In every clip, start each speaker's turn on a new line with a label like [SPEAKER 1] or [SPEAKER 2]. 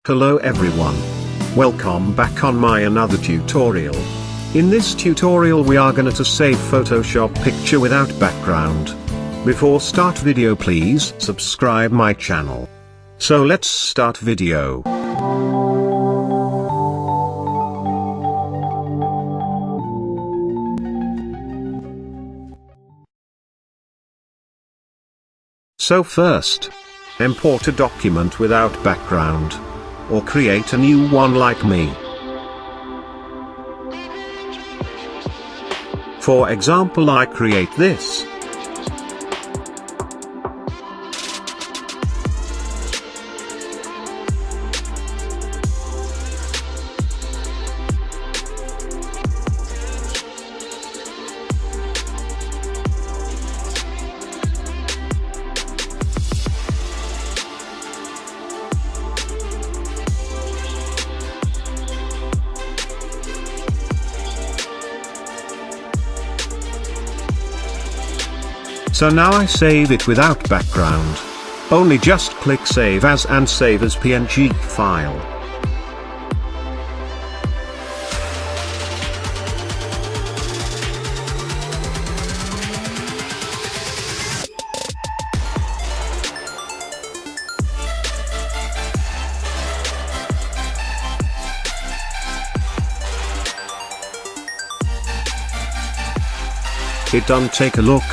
[SPEAKER 1] Hello everyone. Welcome back on my another tutorial. In this tutorial we are gonna to save Photoshop picture without background. Before start video please subscribe my channel. So let's start video. So first, import a document without background. Or create a new one like me. For example, I create this. So now I save it without background. Only just click Save As and save as PNG file. It done, take a look.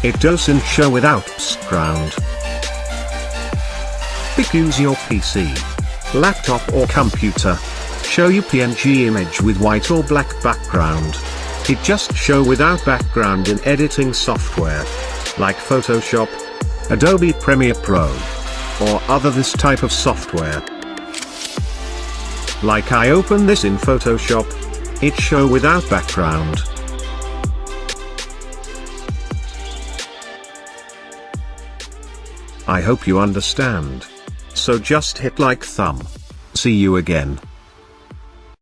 [SPEAKER 1] It doesn't show without background. Use your PC, laptop or computer. Show you PNG image with white or black background. It just show without background in editing software, like Photoshop, Adobe Premiere Pro, or other this type of software. Like I open this in Photoshop, it show without background. I hope you understand. So just hit like thumb. See you again.